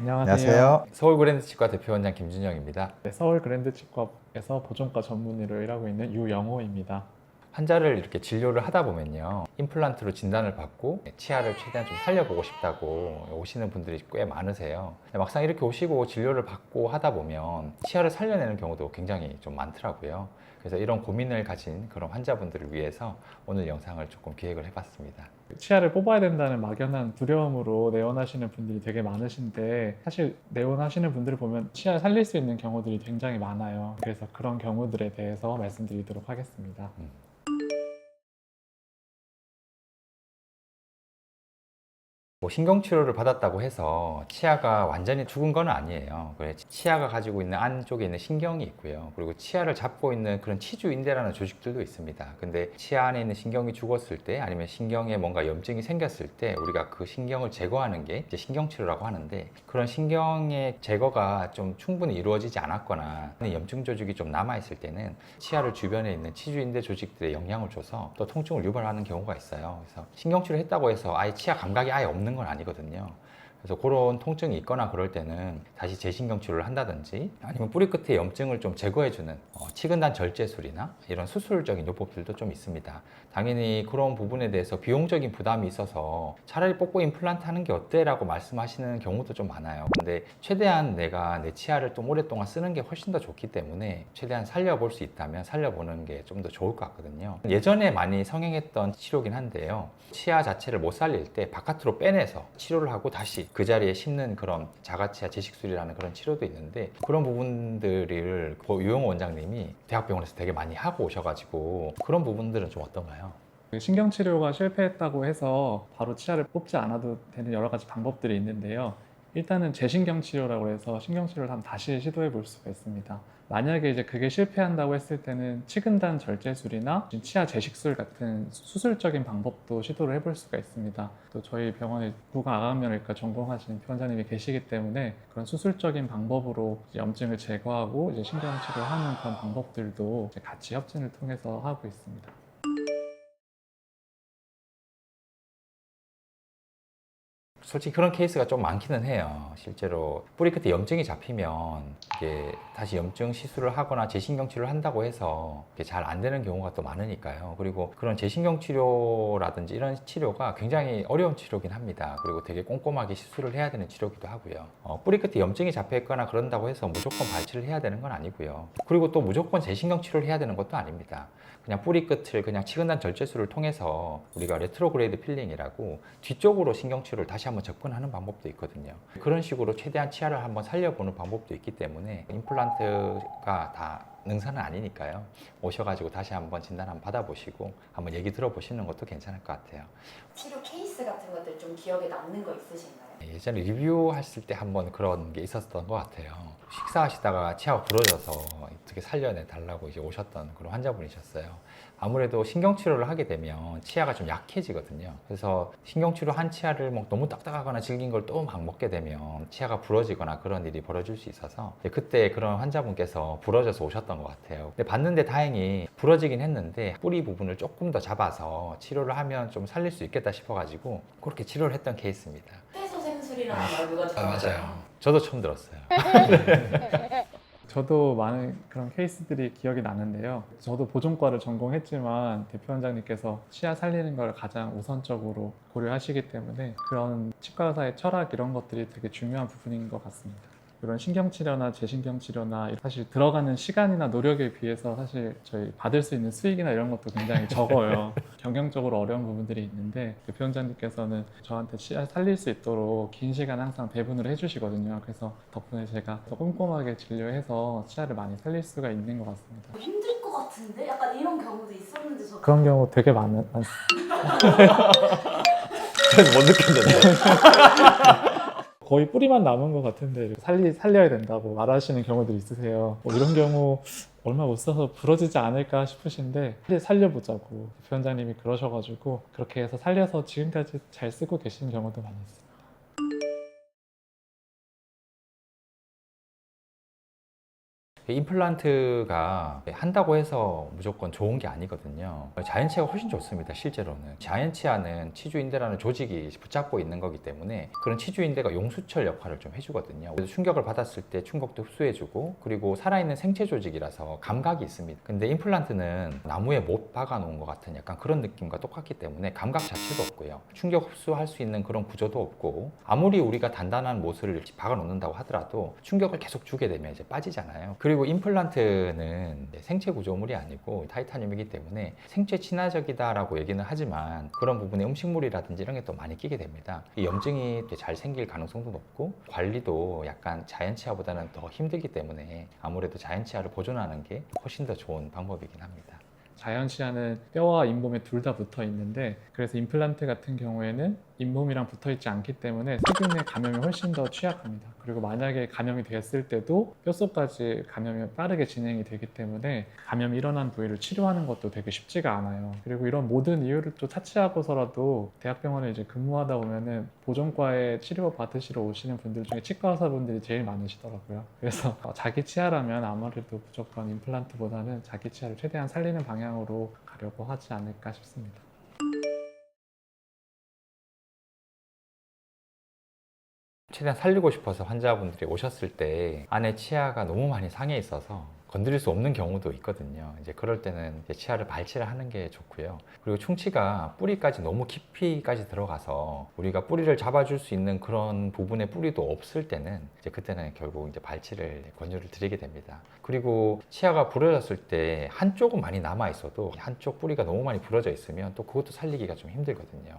안녕하세요. 서울 그랜드 치과 대표원장 김준영입니다. 네, 서울 그랜드 치과에서 보존과 전문의로 일하고 있는 유영호입니다. 환자를 이렇게 진료를 하다 보면요, 임플란트로 진단을 받고 치아를 최대한 좀 살려보고 싶다고 오시는 분들이 꽤 많으세요. 막상 이렇게 오시고 진료를 받고 하다 보면 치아를 살려내는 경우도 굉장히 좀 많더라고요. 그래서 이런 고민을 가진 그런 환자분들을 위해서 오늘 영상을 조금 기획을 해봤습니다. 치아를 뽑아야 된다는 막연한 두려움으로 내원하시는 분들이 되게 많으신데, 사실 내원하시는 분들을 보면 치아 살릴 수 있는 경우들이 굉장히 많아요. 그래서 그런 경우들에 대해서 말씀드리도록 하겠습니다. 신경치료를 받았다고 해서 치아가 완전히 죽은 건 아니에요. 치아가 가지고 있는 안쪽에 있는 신경이 있고요. 그리고 치아를 잡고 있는 그런 치주인대라는 조직들도 있습니다. 근데 치아 안에 있는 신경이 죽었을 때, 아니면 신경에 뭔가 염증이 생겼을 때 우리가 그 신경을 제거하는 게 이제 신경치료라고 하는데, 그런 신경의 제거가 좀 충분히 이루어지지 않았거나 염증 조직이 좀 남아있을 때는 치아를 주변에 있는 치주인대 조직들에 영향을 줘서 또 통증을 유발하는 경우가 있어요. 그래서 신경치료 했다고 해서 아예 치아 감각이 아예 없는 건 아니거든요. 그래서 그런 통증이 있거나 그럴 때는 다시 재신경 치료를 한다든지, 아니면 뿌리 끝에 염증을 좀 제거해주는 치근단 절제술이나 이런 수술적인 요법들도 좀 있습니다. 당연히 그런 부분에 대해서 비용적인 부담이 있어서 차라리 뽑고 임플란트 하는 게 어때? 라고 말씀하시는 경우도 좀 많아요. 근데 최대한 내가 내 치아를 좀 오랫동안 쓰는 게 훨씬 더 좋기 때문에 최대한 살려볼 수 있다면 살려보는 게 좀 더 좋을 것 같거든요. 예전에 많이 성행했던 치료긴 한데요, 치아 자체를 못 살릴 때 바깥으로 빼내서 치료를 하고 다시 그 자리에 심는 그런 자가치아 재식술이라는 그런 치료도 있는데, 그런 부분들을 유영호 원장님이 대학병원에서 되게 많이 하고 오셔가지고 그런 부분들은 좀 어떤가요? 신경치료가 실패했다고 해서 바로 치아를 뽑지 않아도 되는 여러 가지 방법들이 있는데요. 일단은 재신경치료라고 해서 신경치료를 한번 다시 시도해 볼 수가 있습니다. 만약에 이제 그게 실패한다고 했을 때는 치근단 절제술이나 치아 재식술 같은 수술적인 방법도 시도를 해볼 수가 있습니다. 또 저희 병원에 구강암면외과 전공하신 원장님이 계시기 때문에 그런 수술적인 방법으로 염증을 제거하고 이제 신경치료하는 그런 방법들도 이제 같이 협진을 통해서 하고 있습니다. 솔직히 그런 케이스가 좀 많기는 해요. 실제로 뿌리 끝에 염증이 잡히면 이게 다시 염증 시술을 하거나 재신경 치료를 한다고 해서 잘 안 되는 경우가 또 많으니까요. 그리고 그런 재신경 치료라든지 이런 치료가 굉장히 어려운 치료긴 합니다. 그리고 되게 꼼꼼하게 시술을 해야 되는 치료기도 하고요. 뿌리 끝에 염증이 잡혀 있거나 그런다고 해서 무조건 발치를 해야 되는 건 아니고요. 그리고 또 무조건 재신경 치료를 해야 되는 것도 아닙니다. 그냥 뿌리 끝을 그냥 치근단 절제술을 통해서 우리가 레트로그레이드 필링이라고 뒤쪽으로 신경치료를 다시 한번 접근하는 방법도 있거든요. 그런 식으로 최대한 치아를 한번 살려보는 방법도 있기 때문에 임플란트가 다 능사는 아니니까요. 오셔가지고 다시 한번 진단 한번 받아보시고 한번 얘기 들어보시는 것도 괜찮을 것 같아요. 치료 케이스 같은 것들 좀 기억에 남는 거 있으신가요? 예전에 리뷰했을 때 한번 그런 게 있었던 것 같아요. 식사하시다가 치아가 부러져서 어떻게 살려내 달라고 이제 오셨던 그런 환자분이셨어요. 아무래도 신경치료를 하게 되면 치아가 좀 약해지거든요. 그래서 신경치료 한 치아를 뭐 너무 딱딱하거나 질긴 걸 또 막 먹게 되면 치아가 부러지거나 그런 일이 벌어질 수 있어서 그때 그런 환자분께서 부러져서 오셨던 것 같아요. 근데 봤는데 다행히 부러지긴 했는데 뿌리 부분을 조금 더 잡아서 치료를 하면 좀 살릴 수 있겠다 싶어가지고 그렇게 치료를 했던 케이스입니다. 폐소생술이라는 말 누가 들어봤어요? 맞아요. 저도 처음 들었어요. 저도 많은 그런 케이스들이 기억이 나는데요. 저도 보존과를 전공했지만 대표 원장님께서 치아 살리는 걸 가장 우선적으로 고려하시기 때문에 그런 치과 의사의 철학 이런 것들이 되게 중요한 부분인 것 같습니다. 이런 신경치료나 재신경치료나 사실 들어가는 시간이나 노력에 비해서 사실 저희 받을 수 있는 수익이나 이런 것도 굉장히 적어요. 경영적으로 어려운 부분들이 있는데 대표 원장님께서는 저한테 치아 살릴 수 있도록 긴 시간 항상 배분을 해주시거든요. 그래서 덕분에 제가 더 꼼꼼하게 진료해서 치아를 많이 살릴 수가 있는 것 같습니다. 힘들 것 같은데? 약간 이런 경우도 있었는데 저 그런 경우 되게 많습니다. 저는 못 느꼈는데. 거의 뿌리만 남은 것 같은데 살려야 된다고 말하시는 경우들이 있으세요. 이런 경우 얼마 못 써서 부러지지 않을까 싶으신데 빨리 살려보자고 대표 원장님이 그러셔가지고 그렇게 해서 살려서 지금까지 잘 쓰고 계시는 경우도 많이 있어요. 임플란트가 한다고 해서 무조건 좋은 게 아니거든요. 자연치아가 훨씬 좋습니다. 실제로는 자연치아는 치주인대라는 조직이 붙잡고 있는 거기 때문에 그런 치주인대가 용수철 역할을 좀 해주거든요. 그래서 충격을 받았을 때 충격도 흡수해주고, 그리고 살아있는 생체 조직이라서 감각이 있습니다. 근데 임플란트는 나무에 못 박아 놓은 것 같은 약간 그런 느낌과 똑같기 때문에 감각 자체도 없고요, 충격 흡수할 수 있는 그런 구조도 없고, 아무리 우리가 단단한 못을 박아 놓는다고 하더라도 충격을 계속 주게 되면 이제 빠지잖아요. 그리고 임플란트는 생체 구조물이 아니고 타이타늄이기 때문에 생체 친화적이다라고 얘기는 하지만 그런 부분에 음식물이라든지 이런 게 또 많이 끼게 됩니다. 이 염증이 잘 생길 가능성도 높고, 관리도 약간 자연치아보다는 더 힘들기 때문에 아무래도 자연치아를 보존하는 게 훨씬 더 좋은 방법이긴 합니다. 자연치아는 뼈와 잇몸에 둘 다 붙어 있는데, 그래서 임플란트 같은 경우에는 잇몸이랑 붙어 있지 않기 때문에 세균의 감염이 훨씬 더 취약합니다. 그리고 만약에 감염이 되었을 때도 뼛속까지 감염이 빠르게 진행이 되기 때문에 감염이 일어난 부위를 치료하는 것도 되게 쉽지가 않아요. 그리고 이런 모든 이유를 또 차치하고서라도 대학병원에 이제 근무하다 보면은 보존과에 치료 받으시러 오시는 분들 중에 치과 의사분들이 제일 많으시더라고요. 그래서 자기 치아라면 아무래도 무조건 임플란트보다는 자기 치아를 최대한 살리는 방향으로 가려고 하지 않을까 싶습니다. 최대한 살리고 싶어서 환자분들이 오셨을 때 안에 치아가 너무 많이 상해 있어서 건드릴 수 없는 경우도 있거든요. 이제 그럴 때는 이제 치아를 발치를 하는 게 좋고요. 그리고 충치가 뿌리까지 너무 깊이까지 들어가서 우리가 뿌리를 잡아줄 수 있는 그런 부분의 뿌리도 없을 때는 이제 그때는 결국 이제 발치를 권유를 드리게 됩니다. 그리고 치아가 부러졌을 때 한쪽은 많이 남아 있어도 한쪽 뿌리가 너무 많이 부러져 있으면 또 그것도 살리기가 좀 힘들거든요.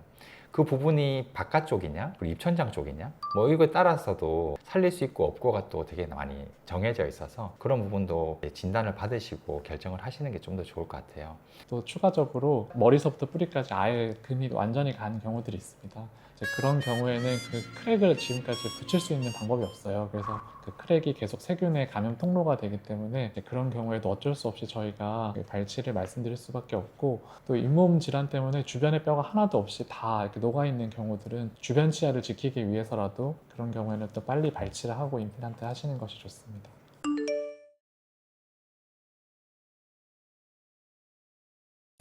그 부분이 바깥쪽이냐, 그리고 입천장 쪽이냐, 뭐 이거에 따라서도 살릴 수 있고 없고가 또 되게 많이 정해져 있어서 그런 부분도 진단을 받으시고 결정을 하시는 게 좀 더 좋을 것 같아요. 또 추가적으로 머리서부터 뿌리까지 아예 금이 완전히 가는 경우들이 있습니다. 이제 그런 경우에는 그 크랙을 지금까지 붙일 수 있는 방법이 없어요. 그래서 그 크랙이 계속 세균의 감염 통로가 되기 때문에 이제 그런 경우에도 어쩔 수 없이 저희가 발치를 말씀드릴 수밖에 없고, 또 잇몸 질환 때문에 주변에 뼈가 하나도 없이 다 이렇게 녹아 있는 경우들은 주변 치아를 지키기 위해서라도 그런 경우에는 또 빨리 발치를 하고 임플란트 하시는 것이 좋습니다.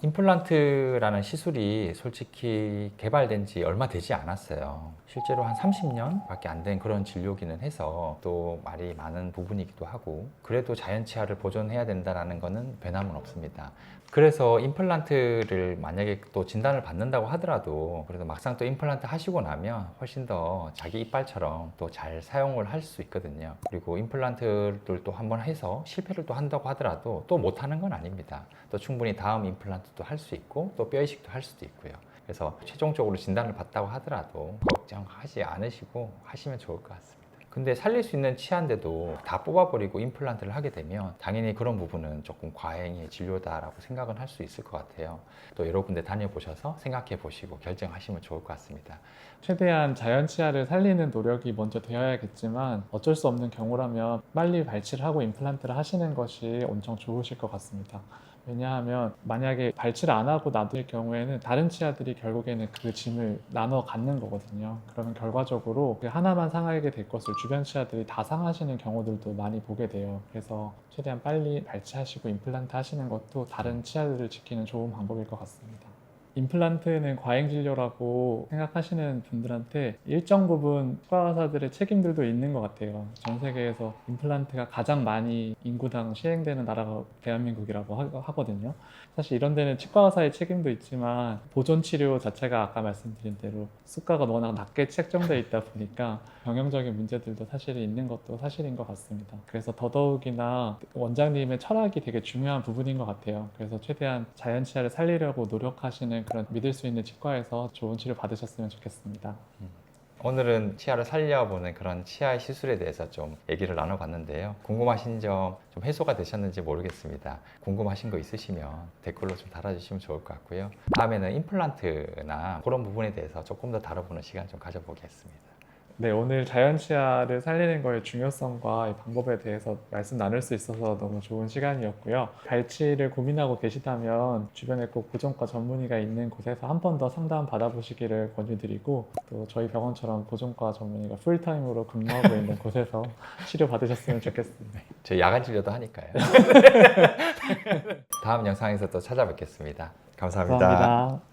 임플란트라는 시술이 솔직히 개발된 지 얼마 되지 않았어요. 실제로 한 30년 밖에 안 된 그런 진료기는 해서 또 말이 많은 부분이기도 하고, 그래도 자연치아를 보존해야 된다는 거는 변함은 없습니다. 그래서 임플란트를 만약에 또 진단을 받는다고 하더라도 그래도 막상 또 임플란트 하시고 나면 훨씬 더 자기 이빨처럼 또 잘 사용을 할 수 있거든요. 그리고 임플란트를 또 한번 해서 실패를 또 한다고 하더라도 또 못하는 건 아닙니다. 또 충분히 다음 임플란트도 할 수 있고 또 뼈 이식도 할 수도 있고요. 그래서 최종적으로 진단을 받다고 하더라도 걱정하지 않으시고 하시면 좋을 것 같습니다. 근데 살릴 수 있는 치아인데도 다 뽑아버리고 임플란트를 하게 되면 당연히 그런 부분은 조금 과잉의 진료다라고 생각은 할 수 있을 것 같아요. 또 여러 군데 다녀보셔서 생각해 보시고 결정하시면 좋을 것 같습니다. 최대한 자연치아를 살리는 노력이 먼저 되어야겠지만 어쩔 수 없는 경우라면 빨리 발치를 하고 임플란트를 하시는 것이 엄청 좋으실 것 같습니다. 왜냐하면 만약에 발치를 안 하고 놔둘 경우에는 다른 치아들이 결국에는 그 짐을 나눠 갖는 거거든요. 그러면 결과적으로 그 하나만 상하게 될 것을 주변 치아들이 다 상하시는 경우들도 많이 보게 돼요. 그래서 최대한 빨리 발치하시고 임플란트 하시는 것도 다른 치아들을 지키는 좋은 방법일 것 같습니다. 임플란트는 과잉 진료라고 생각하시는 분들한테 일정 부분 치과 의사들의 책임들도 있는 것 같아요. 전 세계에서 임플란트가 가장 많이 인구당 시행되는 나라가 대한민국이라고 하거든요. 사실 이런 데는 치과 의사의 책임도 있지만 보존 치료 자체가 아까 말씀드린 대로 수가가 워낙 낮게 책정되어 있다 보니까 경영적인 문제들도 사실 있는 것도 사실인 것 같습니다. 그래서 더더욱이나 원장님의 철학이 되게 중요한 부분인 것 같아요. 그래서 최대한 자연치아를 살리려고 노력하시는 그런 믿을 수 있는 치과에서 좋은 치료 받으셨으면 좋겠습니다. 오늘은 치아를 살려보는 그런 치아 시술에 대해서 좀 얘기를 나눠봤는데요. 궁금하신 점 좀 해소가 되셨는지 모르겠습니다. 궁금하신 거 있으시면 댓글로 좀 달아주시면 좋을 것 같고요. 다음에는 임플란트나 그런 부분에 대해서 조금 더 다뤄보는 시간 좀 가져보겠습니다. 네, 오늘 자연 치아를 살리는 거의 중요성과 이 방법에 대해서 말씀 나눌 수 있어서 너무 좋은 시간이었고요. 발치를 고민하고 계시다면 주변에 꼭 보정과 전문의가 있는 곳에서 한 번 더 상담 받아보시기를 권유드리고, 또 저희 병원처럼 보정과 전문의가 풀타임으로 근무하고 있는 곳에서 치료 받으셨으면 좋겠습니다. 저 야간 진료도 하니까요. 다음 영상에서 또 찾아뵙겠습니다. 감사합니다. 감사합니다.